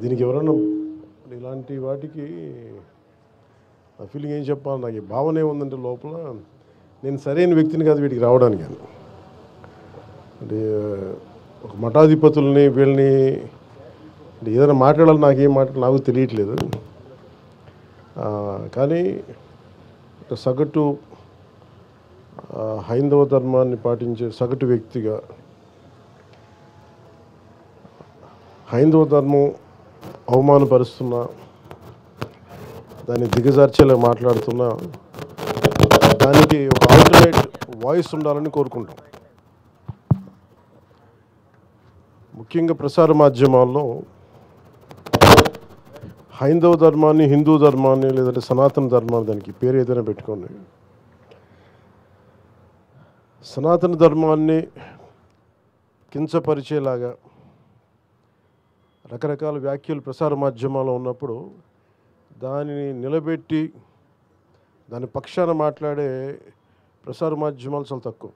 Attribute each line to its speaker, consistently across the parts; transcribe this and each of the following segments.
Speaker 1: దీనికి ఎవరన్నా ఇలాంటి వాటికి నా ఫీలింగ్ ఏం చెప్పాలి, నాకు ఈ భావన ఏముందంటే లోపల నేను సరైన వ్యక్తిని కాదు వీటికి రావడానికి. అంటే ఒక మఠాధిపతుల్ని వీళ్ళని అంటే ఏదైనా మాట్లాడాలి, నాకేం మాట్లాడాలి నాకు తెలియట్లేదు. కానీ ఒక సగటు హైందవ ధర్మాన్ని పాటించే సగటు వ్యక్తిగా హైందవ ధర్మం అవమానపరుస్తున్నా, దాన్ని దిగజార్చేలా మాట్లాడుతున్నా, దానికి ఒక ఆల్టర్నేట్ వాయిస్ ఉండాలని కోరుకుంటాం. ముఖ్యంగా ప్రసార మాధ్యమాల్లో హైందవ ధర్మాన్ని, హిందూ ధర్మాన్ని, లేదంటే సనాతన ధర్మాన్ని, దానికి పేరు ఏదైనా పెట్టుకోండి, సనాతన ధర్మాన్ని కించపరిచేలాగా రకరకాల వ్యాఖ్యలు ప్రసార మాధ్యమాల్లో ఉన్నప్పుడు దానిని నిలబెట్టి దాని పక్షాన మాట్లాడే ప్రసార మాధ్యమాలు చాలా తక్కువ.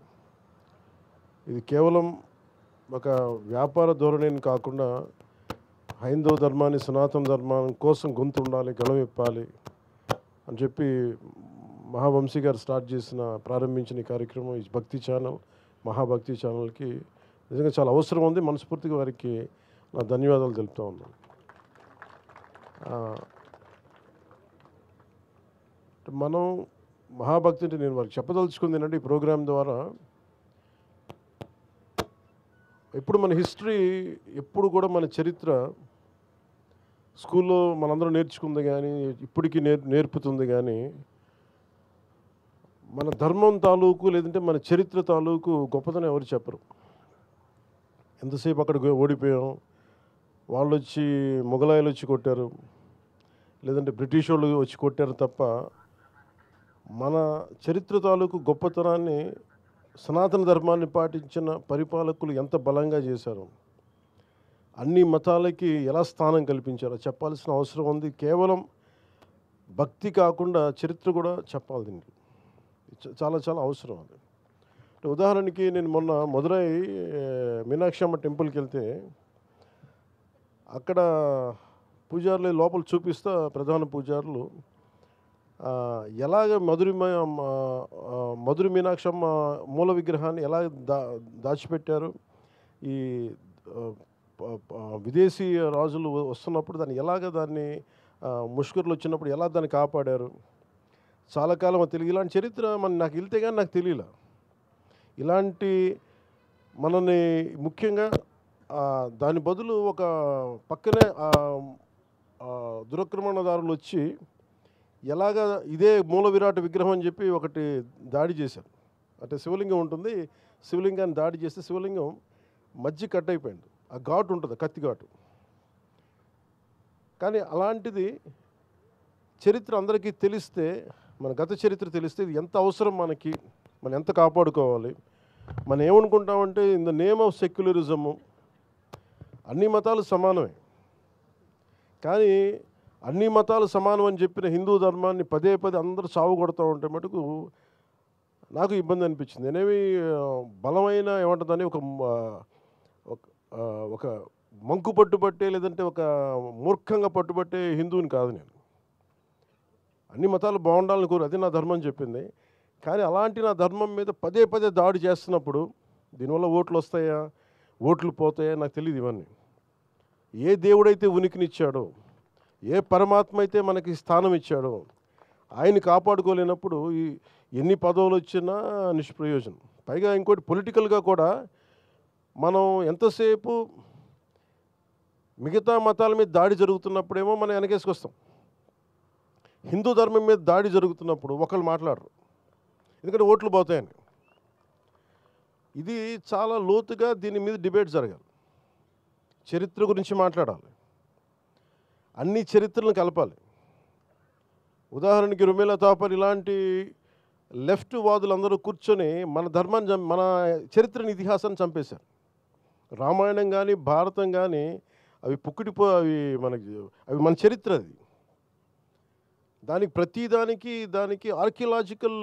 Speaker 1: ఇది కేవలం ఒక వ్యాపార ధోరణిని కాకుండా హైందవ ధర్మాన్ని, సనాతన ధర్మం కోసం గొంతు ఉండాలి, గళం ఇప్పాలి అని చెప్పి మహావంశీ గారు ప్రారంభించిన ఈ కార్యక్రమం, ఈ భక్తి ఛానల్, మహాభక్తి ఛానల్కి నిజంగా చాలా అవసరం ఉంది. మనస్ఫూర్తిగా వారికి నా ధన్యవాదాలు తెలుపుతూ ఉన్నాను. మనం మహాభక్తి అంటే నేను వారికి చెప్పదలుచుకుంది ఏంటంటే, ఈ ప్రోగ్రాం ద్వారా ఎప్పుడు మన హిస్టరీ, ఎప్పుడు కూడా మన చరిత్ర స్కూల్లో మనందరం నేర్చుకుంది కానీ ఇప్పటికీ నేర్పుతుంది కానీ మన ధర్మం తాలూకు లేదంటే మన చరిత్ర తాలూకు గొప్పతనం ఎవరు చెప్పరు. ఎంతసేపు అక్కడ ఓడిపోయాం, వాళ్ళు వచ్చి మొఘలాయలు వచ్చి కొట్టారు, లేదంటే బ్రిటిష్ వాళ్ళు వచ్చి కొట్టారు తప్ప మన చరిత్ర తాలూకు గొప్పతనాన్ని, సనాతన ధర్మాన్ని పాటించిన పరిపాలకులు ఎంత బలంగా చేశారు, అన్ని మతాలకి ఎలా స్థానం కల్పించారో చెప్పాల్సిన అవసరం ఉంది. కేవలం భక్తి కాకుండా చరిత్ర కూడా చెప్పాలి. దీనికి చాలా చాలా అవసరం అది. ఉదాహరణకి నేను మొన్న మదురై మీనాక్షి అమ్మ టెంపుల్కి వెళ్తే అక్కడ పూజారులు లోపల చూపిస్తా, ప్రధాన పూజారులు ఎలాగ మధురి మీనాక్షమ్మ మూల విగ్రహాన్ని ఎలా దాచిపెట్టారు, ఈ విదేశీ రాజులు వస్తున్నప్పుడు దాన్ని ముష్కరులు వచ్చినప్పుడు ఎలా దాన్ని కాపాడారు, చాలా కాలం తెలియదు. ఇలాంటి చరిత్ర నాకు వెళ్తే కానీ నాకు తెలియలే. ఇలాంటి మనని ముఖ్యంగా దాని బదులు ఒక పక్కనే దురాక్రమణదారులు వచ్చి ఎలాగ ఇదే మూల విరాట్ విగ్రహం అని చెప్పి ఒకటి దాడి చేశారు. అంటే శివలింగం ఉంటుంది, శివలింగాన్ని దాడి చేస్తే శివలింగం మధ్య కట్ అయిపోయింది. ఆ ఘాటు ఉంటుంది, కత్తి ఘాటు. కానీ అలాంటిది చరిత్ర అందరికీ తెలిస్తే, మన గత చరిత్ర తెలిస్తే ఇది ఎంత అవసరం మనకి, మనం ఎంత కాపాడుకోవాలి. మనం ఏమనుకుంటామంటే in the name of secularism అన్ని మతాలు సమానమే, కానీ అన్ని మతాలు సమానం అని చెప్పిన హిందూ ధర్మాన్ని పదే పదే అందరూ సాగు కొడతా ఉంటే మటుకు నాకు ఇబ్బంది అనిపించింది. నేనేమి బలమైన ఏమంటుందని ఒక మంకు పట్టుబట్టే లేదంటే ఒక మూర్ఖంగా పట్టుబట్టే హిందువుని కాదు నేను. అన్ని మతాలు బాగుండాలని కోరు, అది నా ధర్మం చెప్పింది. కానీ అలాంటి నా ధర్మం మీద పదే పదే దాడి చేస్తున్నప్పుడు దీనివల్ల ఓట్లు వస్తాయా, ఓట్లు పోతాయా నాకు తెలియదు. ఇవన్నీ ఏ దేవుడైతే ఉనికినిచ్చాడో, ఏ పరమాత్మ అయితే మనకి స్థానం ఇచ్చాడో ఆయన్ని కాపాడుకోలేనప్పుడు ఎన్ని పదవులు వచ్చినా నిష్ప్రయోజనం. పైగా ఇంకోటి పొలిటికల్గా కూడా మనం ఎంతసేపు మిగతా మతాల మీద దాడి జరుగుతున్నప్పుడేమో మనం వెనకేసుకొస్తాం, హిందూ ధర్మం మీద దాడి జరుగుతున్నప్పుడు ఒకళ్ళు మాట్లాడరు, ఎందుకంటే ఓట్లు పోతాయని. ఇది చాలా లోతుగా దీని మీద డిబేట్ జరగాలి. చరిత్ర గురించి మాట్లాడాలి, అన్ని చరిత్రలను కలపాలి. ఉదాహరణకి రుమేలా తాపర్ ఇలాంటి లెఫ్ట్ వాదులందరూ కూర్చొని మన ధర్మాన్ని, మన చరిత్రని, ఇతిహాసాన్ని చంపేశారు. రామాయణం కానీ భారతం కానీ అవి అవి మన చరిత్ర. అది దానికి ప్రతిదానికి ఆర్కియలాజికల్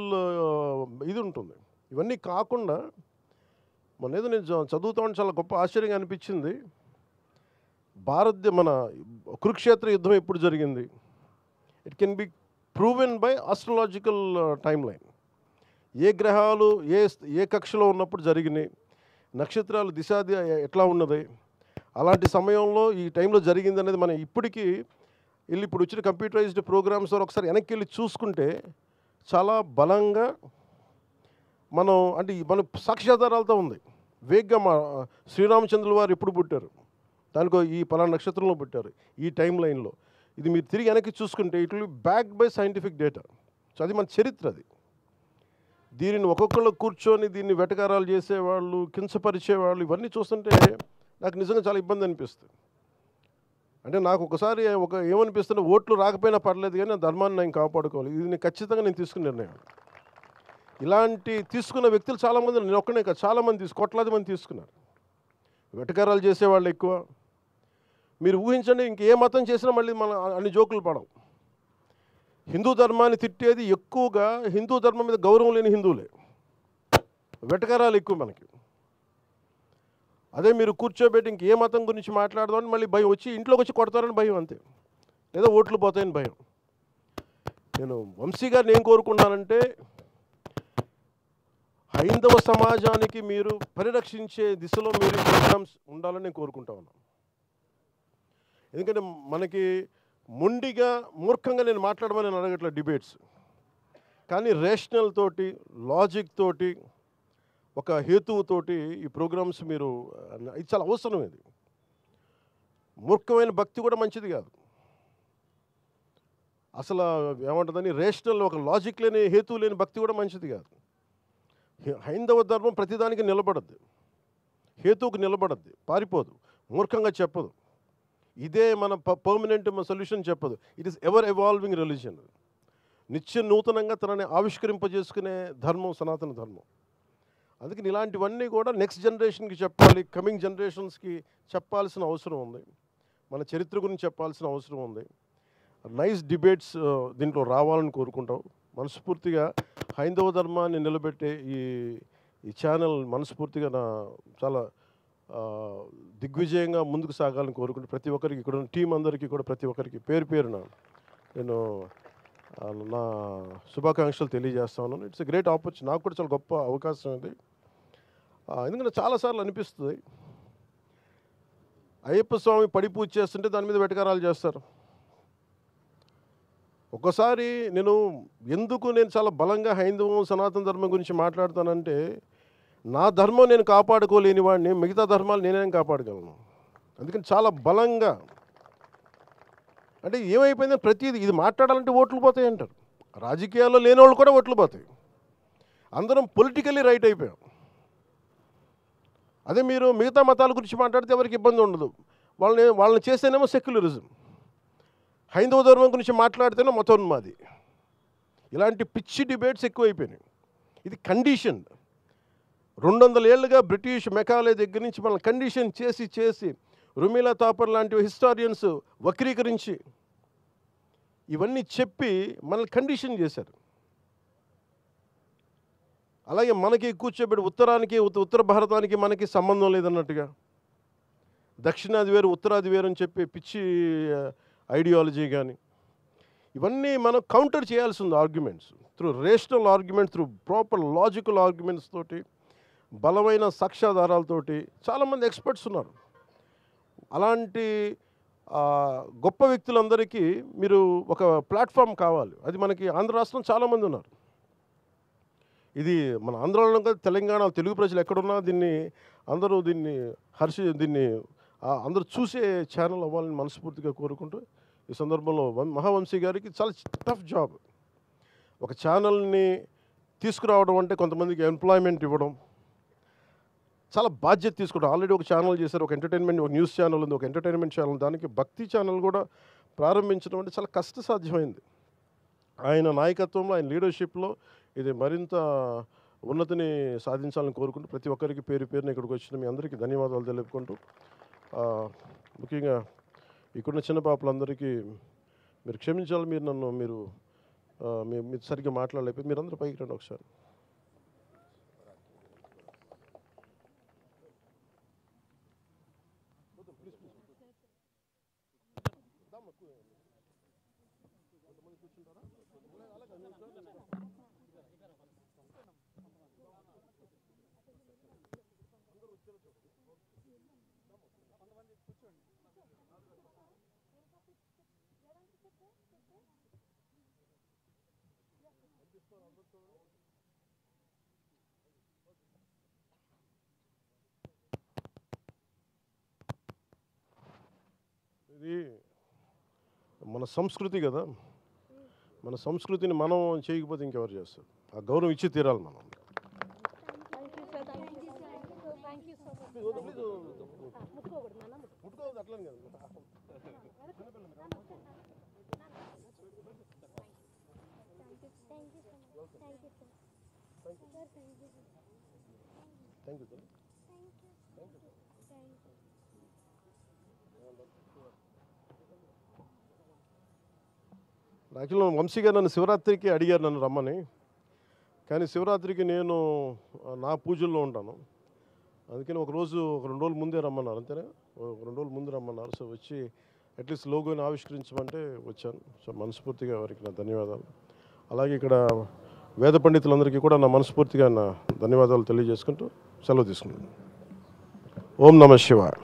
Speaker 1: ఇది ఉంటుంది. ఇవన్నీ కాకుండా మొన్నేదో నేను చదువుతా ఉంటే చాలా గొప్ప ఆశ్చర్యంగా అనిపించింది. మన కురుక్షేత్ర యుద్ధం ఎప్పుడు జరిగింది? It can be proven by astrological timeline. ఏ గ్రహాలు ఏ కక్షలో ఉన్నప్పుడు జరిగినాయి, నక్షత్రాలు ఎట్లా ఉన్నది, అలాంటి సమయంలో ఈ టైంలో జరిగింది అనేది మనం ఇప్పటికీ ఇప్పుడు వచ్చిన కంప్యూటరైజ్డ్ ప్రోగ్రామ్స్ ద్వారా ఒకసారి వెనక్కి వెళ్ళి చూసుకుంటే చాలా బలంగా మన సాక్ష్యాధారాలతో ఉంది. వేగ్గా శ్రీరామచంద్రుల వారు ఎప్పుడు పుట్టారు, దానికో ఈ పలానా నక్షత్రంలో పుట్టారు, ఈ టైం లైన్లో, ఇది మీరు తిరిగి వెనక్కి చూసుకుంటే it will be backed by scientific data. So అది మన చరిత్ర. అది దీనిని ఒక్కొక్కళ్ళు కూర్చొని దీన్ని వెటకారాలు చేసేవాళ్ళు, కించపరిచేవాళ్ళు, ఇవన్నీ చూస్తుంటే నాకు నిజంగా చాలా ఇబ్బంది అనిపిస్తుంది. అంటే నాకు ఒకసారి ఏమనిపిస్తుంటే ఓట్లు రాకపోయినా పర్లేదు కానీ నా ధర్మాన్ని నేను కాపాడుకోవాలి. ఇది నేను ఖచ్చితంగా తీసుకున్న నిర్ణయం. ఇలాంటి తీసుకున్న వ్యక్తులు చాలామంది, నేను ఒక్కనే కాదు, చాలామంది కోట్లాది మంది తీసుకున్నారు. వెటకారాలు చేసేవాళ్ళు ఎక్కువ. మీరు ఊహించండి, ఇంకే మతం చేసినా మళ్ళీ మన అన్ని జోకులు పడవు. హిందూ ధర్మాన్ని తిట్టేది ఎక్కువగా హిందూ ధర్మం మీద గౌరవం లేని హిందువులే. వెటకారాలు ఎక్కువ మనకి. అదే మీరు కూర్చోబెట్టి ఇంకే మతం గురించి మాట్లాడదామని మళ్ళీ భయం, వచ్చి ఇంట్లోకి వచ్చి కొడతారని భయం, అంతే. లేదా ఓట్లు పోతాయని భయం. నేను వంశీ గారిని ఏం కోరుకున్నానంటే, హైందవ సమాజానికి మీరు పరిరక్షించే దిశలో మీరు ప్రోగ్రామ్స్ ఉండాలని నేను కోరుకుంటా ఉన్నాను. ఎందుకంటే మనకి మొండిగా మూర్ఖంగా నేను మాట్లాడమని నేను అడగట్లేదు డిబేట్స్, కానీ రేషనల్ తోటి, లాజిక్ తోటి, ఒక హేతువుతోటి ఈ ప్రోగ్రామ్స్ మీరు, ఇది చాలా అవసరం. ఇది మూర్ఖమైన భక్తి కూడా మంచిది కాదు. అసలు ఏమంటుందని రేషనల్, ఒక లాజిక్ లేని, హేతువు లేని భక్తి కూడా మంచిది కాదు. హైందవ ధర్మం ప్రతిదానికి నిలబడద్ది, హేతువుకు నిలబడద్ది, పారిపోదు, మూర్ఖంగా చెప్పదు, ఇదే మన పర్మనెంట్ సొల్యూషన్ చెప్పదు. It is ever evolving religion. నిత్య నూతనంగా తనని ఆవిష్కరింపజేసుకునే ధర్మం సనాతన ధర్మం. అందుకని ఇలాంటివన్నీ కూడా నెక్స్ట్ జనరేషన్కి చెప్పాలి, కమింగ్ జనరేషన్స్కి చెప్పాల్సిన అవసరం ఉంది, మన చరిత్ర గురించి చెప్పాల్సిన అవసరం ఉంది. నైస్ డిబేట్స్ దీంట్లో రావాలని కోరుకుంటాం. మనస్ఫూర్తిగా హైందవ ధర్మాన్ని నిలబెట్టే ఈ ఛానల్ మనస్ఫూర్తిగా చాలా దిగ్విజయంగా ముందుకు సాగాలని కోరుకుంటూ, ప్రతి ఒక్కరికి, ఇక్కడ ఉన్న టీం అందరికీ కూడా, ప్రతి ఒక్కరికి పేరు పేరున నేను నా శుభాకాంక్షలు తెలియజేస్తాను. It's a great opportunity. నాకు కూడా చాలా గొప్ప అవకాశం ఇది. ఎందుకంటే చాలాసార్లు అనిపిస్తుంది, అయ్యప్ప స్వామి పడి పూజ చేస్తుంటే దాని మీద వెటకారాలు చేస్తారు. ఒక్కసారి ఎందుకు నేను చాలా బలంగా హైందవం సనాతన ధర్మం గురించి మాట్లాడతానంటే, నా ధర్మం నేను కాపాడుకోలేని వాడిని మిగతా ధర్మాలు నేనేం కాపాడగలను. అందుకని చాలా బలంగా, అంటే ఏమైపోయిందని ప్రతిదీ ఇది మాట్లాడాలంటే ఓట్లు పోతాయి అంటారు. రాజకీయాల్లో లేని వాళ్ళు కూడా ఓట్లు పోతాయి. అందరం పొలిటికల్లీ రైట్ అయిపోయాం. అదే మీరు మిగతా మతాల గురించి మాట్లాడితే ఎవరికి ఇబ్బంది ఉండదు. వాళ్ళని చేస్తేనేమో సెక్యులరిజం, హైందవ ధర్మం గురించి మాట్లాడితేనే మతోన్మాది. ఇలాంటి పిచ్చి డిబేట్స్ ఎక్కువైపోయినాయి. ఇది కండిషన్. 200 ఏళ్ళుగా బ్రిటిష్ మెకాలే దగ్గర నుంచి మనల్ని కండిషన్ చేసి రుమీలా తాపర్ లాంటి హిస్టారియన్స్ వక్రీకరించి ఇవన్నీ చెప్పి మనల్ని కండిషన్ చేశారు. అలాగే మనకి కూర్చోబెట్టి ఉత్తరానికి, ఉత్తర భారతానికి మనకి సంబంధం లేదన్నట్టుగా, దక్షిణాది వేరు ఉత్తరాది వేరు అని చెప్పి పిచ్చి ఐడియాలజీ కానీ, ఇవన్నీ మనం కౌంటర్ చేయాల్సి ఉంది. Arguments through rational arguments, through proper logical arguments తోటి, బలమైన సాక్ష్యాధారాలతోటి. చాలామంది ఎక్స్పర్ట్స్ ఉన్నారు. అలాంటి గొప్ప వ్యక్తులందరికీ మీరు ఒక ప్లాట్ఫామ్ కావాలి. అది మనకి ఆంధ్ర రాష్ట్రం చాలామంది ఉన్నారు. ఇది మన ఆంధ్రలో కాదు, తెలంగాణ తెలుగు ప్రజలు ఎక్కడున్నా దీన్ని అందరూ చూసే ఛానల్ అవ్వాలని మనస్ఫూర్తిగా కోరుకుంటూ, ఈ సందర్భంలో మహావంశీ గారికి చాలా టఫ్ జాబ్. ఒక ఛానల్ని తీసుకురావడం అంటే కొంతమందికి ఎంప్లాయ్మెంట్ ఇవ్వడం, చాలా బాధ్యత తీసుకుంటాం. ఆల్రెడీ ఒక ఛానల్ చేశారు, ఒక ఎంటర్టైన్మెంట్, ఒక న్యూస్ ఛానల్ ఉంది, ఒక ఎంటర్టైన్మెంట్ ఛానల్, దానికి భక్తి ఛానల్ కూడా ప్రారంభించడం అంటే చాలా కష్టసాధ్యమైంది. ఆయన నాయకత్వంలో, ఆయన లీడర్షిప్లో ఇది మరింత ఉన్నతిని సాధించాలని కోరుకుంటూ, ప్రతి ఒక్కరికి పేరు పేరున ఇక్కడికి వచ్చిన మీ అందరికీ ధన్యవాదాలు తెలుపుకుంటూ, ముఖ్యంగా ఇక్కడున్న చిన్న పాపలందరికీ మీరు క్షమించాలి. మీరు సరిగ్గా మాట్లాడలేకపోతే మీరందరూ పైకి రండి ఒకసారి. ఇది మన సంస్కృతి కదా, మన సంస్కృతిని మనం చేయకపోతే ఇంకెవరు చేస్తారు? ఆ గౌరవం ఇచ్చి తీరాలి మనం. Thank you sir. యాక్చువల్గా వంశీ గారు నన్ను శివరాత్రికి అడిగారు నన్ను రమ్మని, కానీ శివరాత్రికి నేను నా పూజల్లో ఉంటాను. అందుకని ఒక 2 రోజుల ముందే రమ్మన్నారు, అంతేనా? ఒక 2 రోజుల ముందు రమ్మన్నారు. సో వచ్చి అట్లీస్ట్ లోగోని ఆవిష్కరించమంటే వచ్చాను. సో మనస్ఫూర్తిగా వారికి నా ధన్యవాదాలు. అలాగే ఇక్కడ వేద పండితులందరికీ కూడా నా మనస్ఫూర్తిగా నా ధన్యవాదాలు తెలియజేసుకుంటూ సెలవు తీసుకున్నాను. ఓం నమః శివాయ.